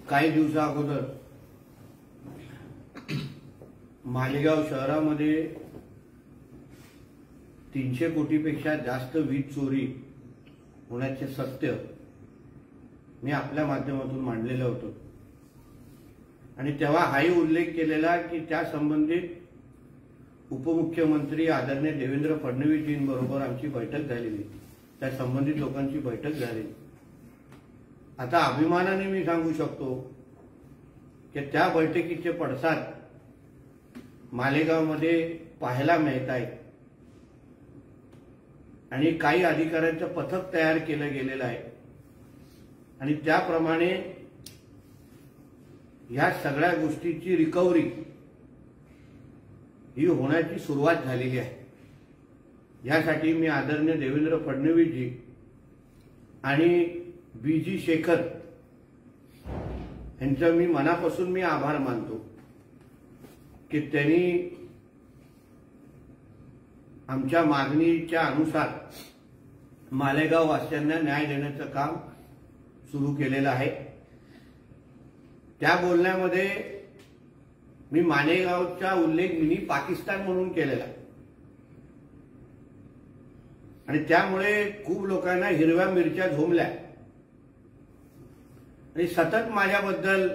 काही दिवसा अगोदर मालेगाव शहरामध्ये 300 कोटीपेक्षा जास्त वीज चोरी होण्याचे सत्य मी आपल्या माध्यमातून मांडलेलं होतं आणि तेव्हा हाही उल्लेख केलेला की त्या संबंधित उपमुख्यमंत्री आदरणीय देवेंद्र फडणवीसजींबरोबर आमची बैठक झालेली, त्या संबंधित लोकांची बैठक झाली। आता अभिमानाने मी सांगू शकतो की त्या बैठकीचे पडसाद मालेगावमध्ये पाहायला मिळत आहेत आणि काही अधिकाऱ्यांचं पथक तयार केलं गेलेलं आहे आणि त्याप्रमाणे या सगळ्या गोष्टीची रिकव्हरी ही होण्याची सुरुवात झालेली आहे। यासाठी मी आदरणीय देवेंद्र फडणवीसजी आणि बीजी शेखर यांचा मी मनापासून आभार मानतो की त्यांनी आमच्या मागणीच्या अनुसार मालेगाव वासियांना न्याय देण्याचं काम सुरू केलेलं आहे। त्या बोलण्यामध्ये मी मालेगावचा उल्लेख मिनी पाकिस्तान म्हणून केलेला आणि त्यामुळे खूप लोकांना हिरव्या मिरच्या झोंबल्या आणि सतत माझ्याबद्दल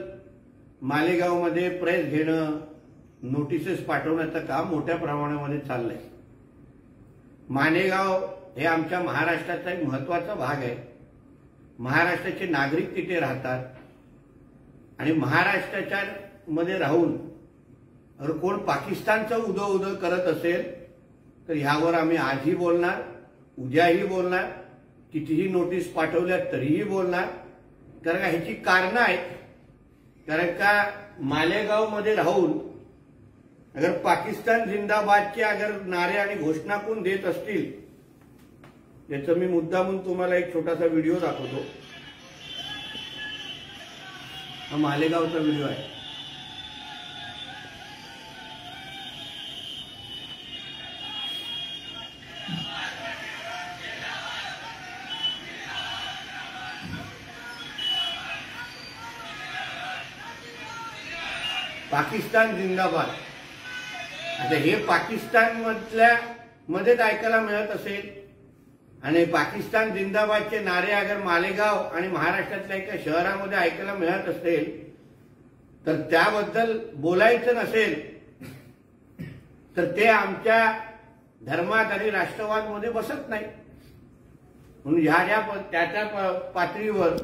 मालेगावमध्ये प्रेस घेणं, नोटिसेस पाठवण्याचं काम मोठ्या प्रमाणामध्ये चाललंय। मालेगाव हे आमच्या महाराष्ट्राचा एक महत्त्वाचा भाग आहे। महाराष्ट्राचे नागरिक तिथे राहतात आणि महाराष्ट्राच्या मध्ये राहून अगर कोण पाकिस्तानचं उदो करत असेल तर ह्यावर आम्ही आजही बोलणार, उद्याही बोलणार, कितीही नोटीस पाठवल्या तरीही बोलणार। कारण का ह्याची कारणं आहेत। कारण का मालेगावमध्ये राहून अगर पाकिस्तान जिंदाबादचे अगर नारे आणि घोषणा कोण देत असतील याचं मी मुद्दामून तुम्हाला एक छोटासा व्हिडिओ दाखवतो। हा मालेगावचा व्हिडिओ आहे। पाकिस्तान जिंदाबाद। आता हे पाकिस्तान मध्येच ऐकायला मिळत असेल आणि पाकिस्तान जिंदाबादचे नारे अगर मालेगाव आणि महाराष्ट्रातल्या एका शहरामध्ये ऐकायला मिळत असेल तर त्याबद्दल बोलायचं नसेल तर ते आमच्या धर्मात आणि राष्ट्रवादमध्ये बसत नाही। म्हणून त्या पातळीवर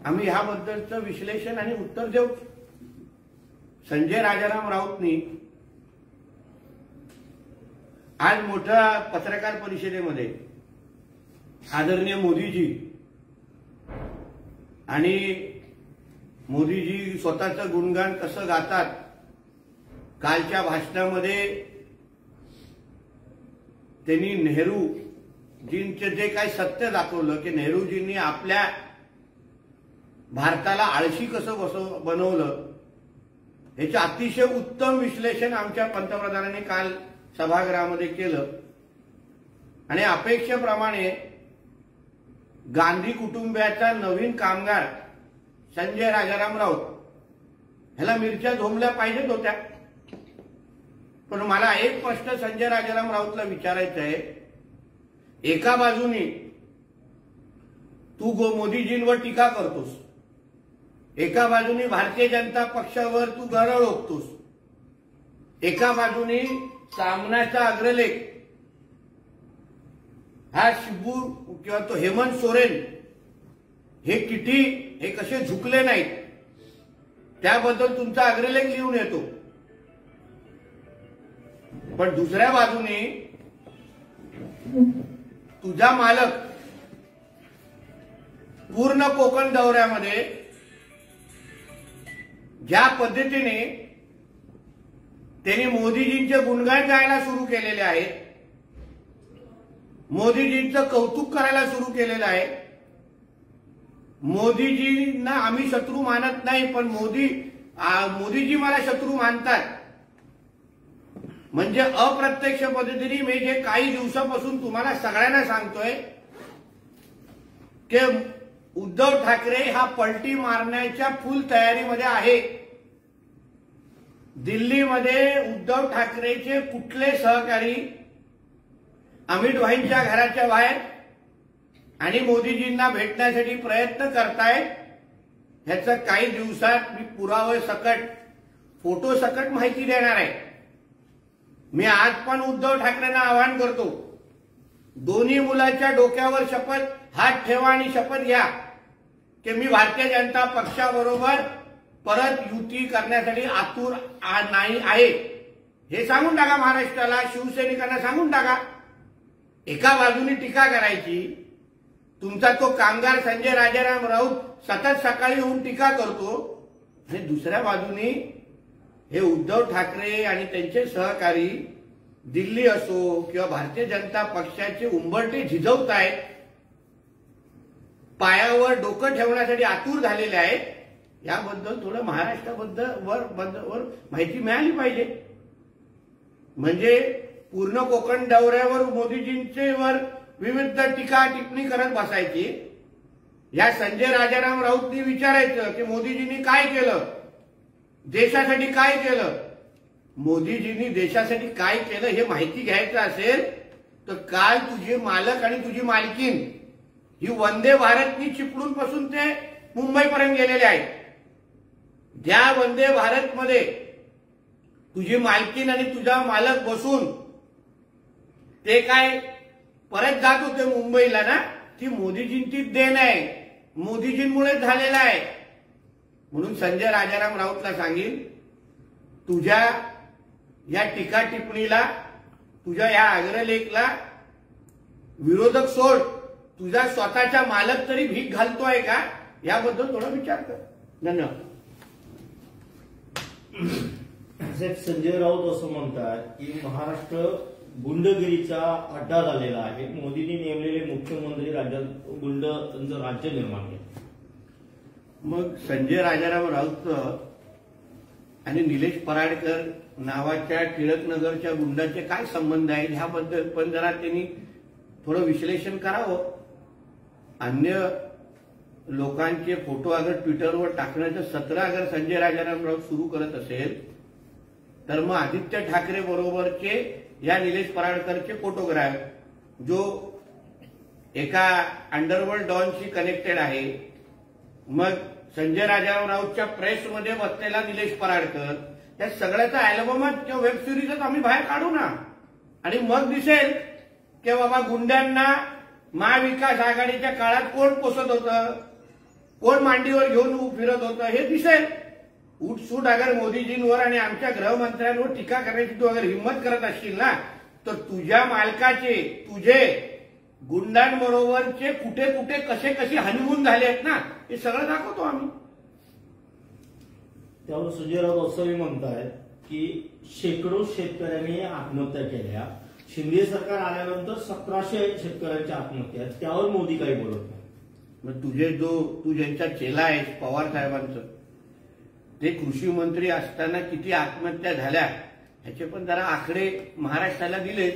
आम्ही ह्याबद्दलचं विश्लेषण आणि उत्तर देऊ। संजय राजाराम राऊतनी आज मोठ्या पत्रकार परिषदेमध्ये आदरणीय मोदीजी आणि मोदीजी स्वतःचं गुणगान कसं गातात, कालच्या भाषणामध्ये त्यांनी नेहरूजींचे जे काही सत्य दाखवलं की नेहरूजींनी आपल्या भारताला आळशी कसं बनवलं याचं अतिशय उत्तम विश्लेषण आमच्या पंतप्रधानांनी काल सभागृहामध्ये केलं आणि अपेक्षेप्रमाणे गांधी कुटुंबियाचा नवीन कामगार संजय राजाराम राऊत ह्याला मिरच्या झोंबल्या पाहिजेत होत्या। पण मला एक प्रश्न संजय राजाराम राऊतला विचारायचा आहे। एका बाजूने तू मोदीजींवर टीका करतोस, एका बाजूने भारतीय जनता पक्षावर तू गरळ ओकतोस, एका बाजूने सामनाचा अग्रलेख हा शिबू किंवा तो हेमंत सोरेन हे किती हे कसे झुकले नाहीत त्याबद्दल तुमचा अग्रलेख लिहून येतो। पण दुसऱ्या बाजूने तुझा मालक पूर्ण कोकण दौऱ्यामध्ये ज्या पद्धतीने त्यांनी मोदीजींचे गुणगान गायला सुरू केलेले आहेत, मोदीजींचं कौतुक करायला सुरू केलेलं आहे। मोदीजींना आम्ही शत्रू मानत नाही पण मोदीजी मला शत्रू मानतात। म्हणजे अप्रत्यक्ष पद्धतीने मी जे काही दिवसापासून तुम्हाला सगळ्यांना सांगतोय की उद्धव ठाकरे हा पलटी मारण्याच्या फुल तयारीमध्ये आहे। दिल्लीमध्ये उद्धव ठाकरेचे कुठले सहकारी अमित भाईंच्या घराच्या बाहेर आणि मोदीजींना भेटण्यासाठी प्रयत्न करतायत ह्याचं काही दिवसात मी पुरावे सकट फोटो सकट माहिती देणार आहे। मी आज पण उद्धव ठाकरेंना आवाहन करतो, दोन्ही मुलाच्या डोक्यावर शपथ हात ठेवा आणि शपथ घ्या की मी भारतीय जनता पक्षाबरोबर परत युती करण्यासाठी आतुर नाही आहे। हे सांगून टाका महाराष्ट्राला, शिवसैनिकांना सांगून टाका। एका बाजूने टीका करायची, तुमचा तो कामगार संजय राजाराम राऊत सतत सकाळी येऊन टीका करतो, आणि दुसऱ्या बाजूने हे उद्धव ठाकरे आणि त्यांचे सहकारी दिल्ली असो किंवा भारतीय जनता पक्षाचे उंबरटे झिजवतायत, पायावर डोकं ठेवण्यासाठी आतुर झालेले आहेत। याबद्दल थोडं महाराष्ट्राबद्दल माहिती मिळाली पाहिजे। म्हणजे पूर्ण कोकण दौऱ्यावर मोदीजींचे वर विविध टीका टिप्पणी करत बसायची। या संजय राजाराम राऊतनी विचारायचं की मोदीजींनी काय केलं, देशासाठी काय केलं। मोदीजींनी देशासाठी काय केलं हे माहिती घ्यायचं असेल तर काल तुझे मालक आणि तुझी मालकीन ही वंदे भारतनी चिपळूण पासून ते मुंबईपर्यंत गेलेले आहेत। ज्या वंदे भारतमध्ये तुझी मालकीन आणि तुझा मालक बसून ते काय परत जात होते मुंबईला ना, ती मोदीजींची देण आहे, मोदीजींमुळेच झालेला आहे। म्हणून संजय राजाराम राऊतला सांगेन, तुझ्या या टीका टिप्पणीला, तुझ्या या अग्रलेखला विरोधक सोड, तुझा स्वतःचा मालक तरी भीक घालतोय का याबद्दल थोडा विचार कर। धन्यवाद। संजय राऊत असं म्हणतात की महाराष्ट्र गुंडगिरीचा अड्डा झालेला आहे, मोदींनी नेमलेले मुख्यमंत्री राज्यात गुंडांचं राज्य निर्माण केलं। मग संजय राजाराम राऊत आणि निलेश पराडकर नावाच्या टिळकनगरच्या गुंडाचे काय संबंध आहेत ह्याबद्दल पण जरा त्यांनी थोडं विश्लेषण करावं। अन्य लोकांचे फोटो अगर ट्विटरवर टाकण्याचं सत्र अगर संजय राजाराम राऊत सुरू करत असेल तर मग आदित्य ठाकरे बरोबरचे या निलेश पराडकरचे फोटोग्राफ जो एका अंडरवर्ल्ड डॉनशी कनेक्टेड आहे, मग संजय राजाराम राऊतच्या प्रेसमध्ये बसलेला निलेश पराडकर, या सगळ्याचा अल्बमच किंवा वेब सिरीजच आम्ही बाहेर काढू ना, आणि मग दिसेल की बाबा गुंड्यांना महाविकास आघाडीच्या काळात कोण पोसत होतं, कोण मांडीवर घेऊन फिरत होतं हे दिसेल। उठसूट अगर मोदीजींवर आणि आमच्या गृहमंत्र्यांवर टीका करण्याची तू अगर हिंमत करत असशील ना, तर तुझ्या मालकाचे तुझे गुंडांबरोबरचे कुठे कुठे कसे कसे हनीमून झाले आहेत ना, हे सगळं दाखवतो आम्ही। त्यावर संजय राऊत असंही म्हणतायत की शेकडो शेतकऱ्यांनी आत्महत्या केल्या, शिंदे सरकार आल्यानंतर 1700 शेतकऱ्यांच्या आत्महत्या, त्यावर मोदी काही बोलत नाही। मग तू ज्यांचा चेला आहेस पवार साहेबांचं, ते कृषी मंत्री असताना किती आत्महत्या झाल्या ह्याचे पण जरा आकडे महाराष्ट्राला दिले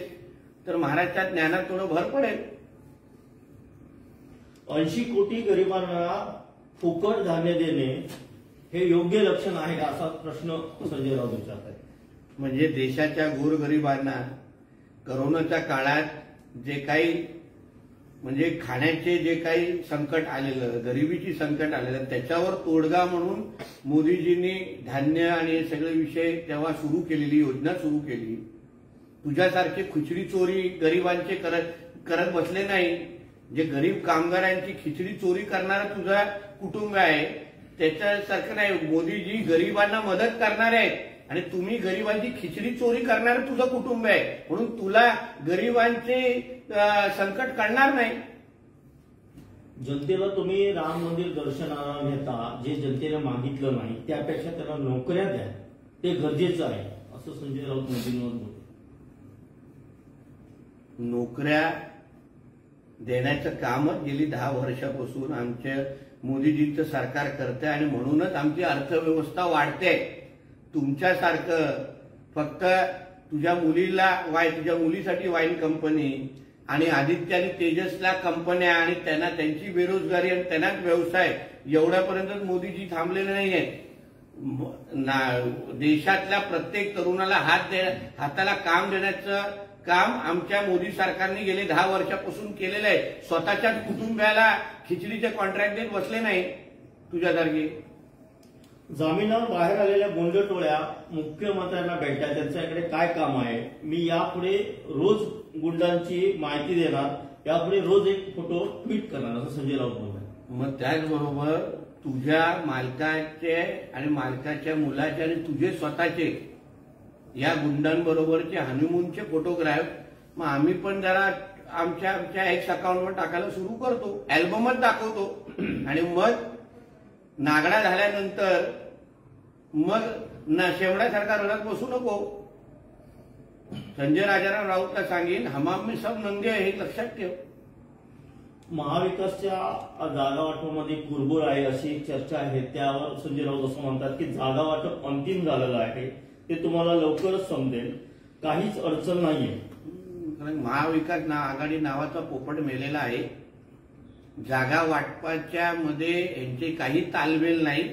तर महाराष्ट्रात ज्ञानात थोडं भर पडेल। 80 कोटी गरिबांना फुकट धान्य देणे हे योग्य लक्षण आहे का, असा प्रश्न संजय राऊत विचारतात। म्हणजे देशाच्या गोरगरिबांना करोनाच्या काळात जे काही म्हणजे खाण्याचे जे काही संकट आलेलं, गरिबीची संकट आलेलं, त्याच्यावर तोडगा म्हणून मोदीजींनी धान्य आणि हे सगळे विषय तेव्हा सुरू केलेली योजना सुरू केली। तुझ्यासारखे खिचडी चोरी गरिबांचे करत बसले नाही। जे गरीब कामगारांची खिचडी चोरी करणारं तुझा कुटुंब आहे त्याच्यासारखं नाही। मोदीजी गरिबांना मदत करणार आहेत आणि तुम्ही गरिबांची खिचडी चोरी करणारं तुझं कुटुंब आहे, म्हणून तुला गरिबांचे संकट कळणार नाही। जनतेला तुम्ही राम मंदिर दर्शनाला नेता, जे जनतेने मागितलं नाही त्यापेक्षा त्यांना नोकऱ्या द्या, ते गरजेचं आहे असं संजय राऊत मोदींवर बोलले। नोकऱ्या देण्याचं कामच गेली 10 वर्षापासून आमच्या मोदीजींचं सरकार करते आणि म्हणूनच आमची अर्थव्यवस्था वाढते। तुमच्यासारखं फक्त तुझ्या मुलीसाठी वाईन कंपनी आणि आदित्य आणि तेजसला कंपन्या आणि त्यांना त्यांची बेरोजगारी आणि त्यांनाच व्यवसाय एवढ्यापर्यंत मोदीजी थांबलेले नाहीये. देशातल्या प्रत्येक तरुणाला हाताला काम देण्याचं काम आमच्या मोदी सरकारने गेले 10 वर्षापासून केलेलं आहे. स्वतःच्याच कुटुंबियाला खिचडीचे कॉन्ट्रॅक्ट देत बसले नाही तुझ्यासारखे. जामिनावर बाहेर आलेल्या गुंडटोळ्या मुख्यमंत्र्यांना भेटल्या, त्यांच्याकडे काय काम आहे, मी यापुढे रोज गुंडांची माहिती देणार, यापुढे रोज एक फोटो ट्विट करणार, असं संजय राऊत बोलले. मग त्याचबरोबर तुझ्या मालकाचे आणि मालकाच्या मुलाचे आणि तुझे स्वतःचे या गुंडांबरोबरचे हनीमूनचे फोटोग्राफ मग आम्ही पण जरा आमच्या एक्स अकाउंटवर टाकायला सुरू करतो, अल्बमच दाखवतो. आणि मग नागडा झाल्यानंतर मग शेवड्यासारखा रडत बसू नको. संजय राजाराम राऊतला सांगेन हमाम में सब नंगे हे लक्षात ठेव. महाविकासच्या जागा वाटपामध्ये कुरबुर आहे अशी चर्चा आहे, त्यावर संजय राऊत असं म्हणतात की जागा वाटप अंतिम झालेलं आहे, ते तुम्हाला लवकरच समजेल, काहीच अडचण नाहीये. कारण महाविकास आघाडी नावाचा पोपट मेलेला आहे. जागा वाटपाच्या मध्ये यांचे काही तालमेल नाही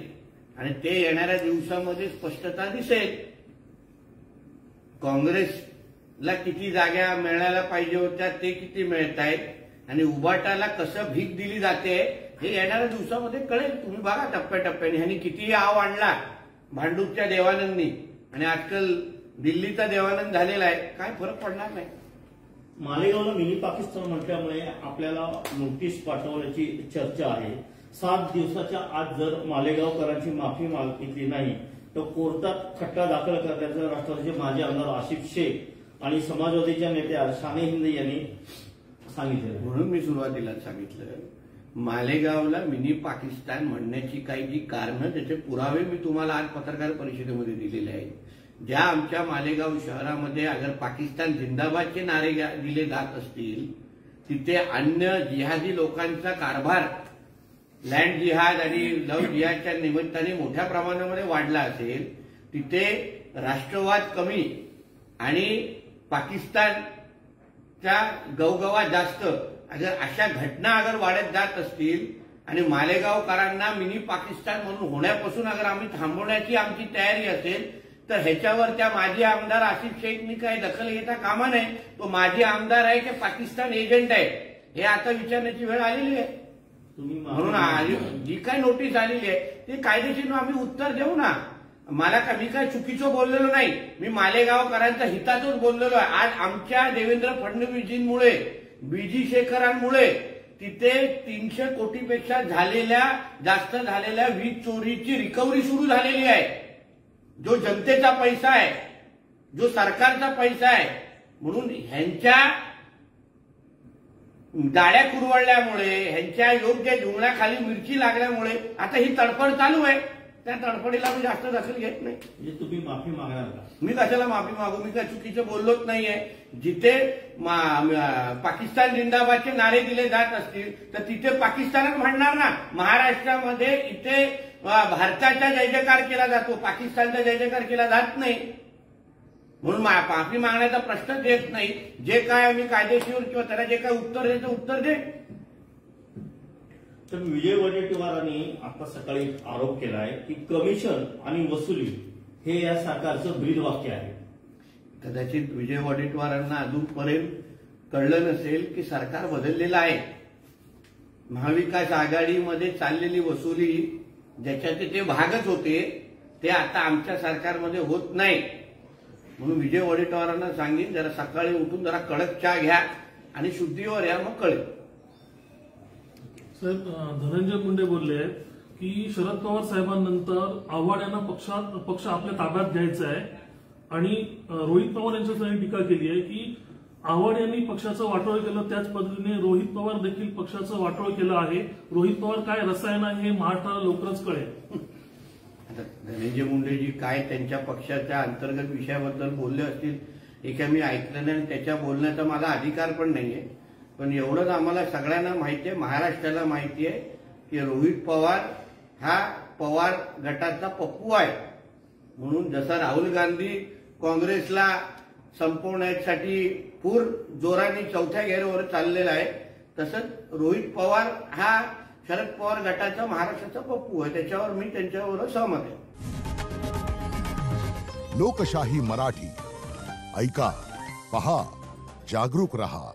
आणि ते येणाऱ्या दिवसामध्ये स्पष्टता दिसेल. काँग्रेसला किती जागा मिळायला पाहिजे होत्या ते किती मिळत आहेत आणि उबाटाला कसं भीक दिली जाते हे येणाऱ्या दिवसामध्ये कळेल. तुम्ही बघा टप्प्याटप्प्याने. ह्यांनी किती आव आणला भांडूपच्या देवानंदनी आणि आजकाल दिल्लीचा देवानंद झालेला आहे, काय फरक पडणार नाही. मालेगावला मिनी पाकिस्तान म्हटल्यामुळे आपल्याला नोटीस पाठवण्याची चर्चा आहे. 7 दिवसाच्या आत जर मालेगावकरांची माफी मागितली नाही तर कोर्टात खटला दाखल करण्याचं राष्ट्रवादीचे माजी आमदार आसिफ शेख आणि समाजवादीच्या नेत्या शाने हिंद यांनी सांगितलं. म्हणून मी सुरुवातीला सांगितलं मालेगावला मिनी पाकिस्तान म्हणण्याची काही जी कारणं त्याचे पुरावे मी तुम्हाला आज पत्रकार परिषदेमध्ये दिलेले आहेत. ज्या आमच्या मालेगाव शहरामध्ये अगर पाकिस्तान जिंदाबादचे नारे दिले जात असतील तिथे अन्य जिहादी लोकांचा कारभार लँड जिहाद आणि लव जिहादच्या निमित्ताने मोठ्या प्रमाणामध्ये वाढला असेल, तिथे राष्ट्रवाद कमी आणि पाकिस्तानच्या गवगवा जास्त अगर अशा घटना अगर वाढत जात असतील आणि मालेगावकरांना मिनी पाकिस्तान म्हणून होण्यापासून अगर आम्ही थांबवण्याची आमची तयारी असेल तर ह्याच्यावर त्या माजी आमदार आसिफ शेखनी काही दखल घेता कामा नये. तो माजी आमदार आहे की पाकिस्तान एजंट आहे हे आता विचारण्याची वेळ आलेली आहे. म्हणून जी काय नोटीस आलेली आहे ती कायदेशीर आम्ही उत्तर देऊ ना. मी काय चुकीचं बोललेलो नाही, मी मालेगावकरांच्या हितातच बोललेलो आहे. आज आमच्या देवेंद्र फडणवीसजींमुळे बीजी शेखरांमुळे तिथे 300 कोटीपेक्षा जास्त झालेल्या वीज चोरीची रिकव्हरी सुरू झालेली आहे. जो जनतेचा पैसा आहे, जो सरकारचा पैसा आहे, म्हणून ह्यांच्या डाळ्या कुरवडल्यामुळे ह्यांच्या योग्य धुळण्याखाली मिरची लागल्यामुळे आता ही तडफड चालू आहे. त्या तडफडीला मी जास्त दखल घेत नाही. म्हणजे तुम्ही माफी मागणार का? मी कशाला माफी मागू? मी काय चुकीचं बोललोच नाहीये. जिथे पाकिस्तान जिंदाबादचे नारे दिले जात असतील तर तिथे पाकिस्तानच म्हणणार ना. महाराष्ट्रामध्ये इथे भारताचा जय जयकार केला जातो, पाकिस्तानचा जय जयकार केला जात नाही. म्हणून माफी मागण्याचा प्रश्नच येत नाही. जे काय आम्ही कायदेशीर किंवा त्याला जे काय उत्तर द्यायचं उत्तर दे. तर विजय वडेट्टीवारांनी आता सकाळी आरोप केला आहे की कमिशन आणि वसुली हे या सरकारचं ब्रीदवाक्य आहे. कदाचित विजय वडेट्टीवारांना अजूनपर्यंत कळलं नसेल की सरकार बदललेलं आहे. महाविकास आघाडीमध्ये चाललेली वसुली ज्याच्याचे ते भागच होते ते आता आमच्या सरकारमध्ये होत नाही. म्हणून विजय वडेट्टीवारांना सांगेन जरा सकाळी उठून जरा कडक चहा घ्या आणि शुद्धीवर या, मग कळेल. साहेब, धनंजय मुंडे बोलले आहेत की शरद पवार साहेबांनंतर आव्हाड यांना पक्ष आपल्या ताब्यात घ्यायचा आहे आणि रोहित पवार यांच्यासाठी टीका केली आहे की आव्हाड यांनी पक्षाचं वाटोळ केलं, त्याच पद्धतीने रोहित पवार देखील पक्षाचं वाटोळ केलं आहे. रोहित पवार काय रसायन आहे हे महाराष्ट्राला लवकरच कळेल. आता धनंजय मुंडेजी काय त्यांच्या पक्षाच्या अंतर्गत विषयाबद्दल बोलले असतील हे काय मी ऐकलं नाही आणि त्याच्या बोलण्याचा माझा अधिकार पण नाहीये. पण एवढंच आम्हाला सगळ्यांना माहिती आहे, महाराष्ट्राला माहिती आहे की रोहित पवार हा पवार गटाचा पप्पू आहे. म्हणून जसा राहुल गांधी काँग्रेसला संपवण्यासाठी पूर जोराने चौथ्या गेरवर चाललेला आहे. तसंच रोहित पवार हा शरद पवार गटाचा महाराष्ट्राचा पप्पू आहे, त्याच्यावर मी त्यांच्यावर सहमत आहे. लोकशाही मराठी ऐका, पहा, जागरूक रहा.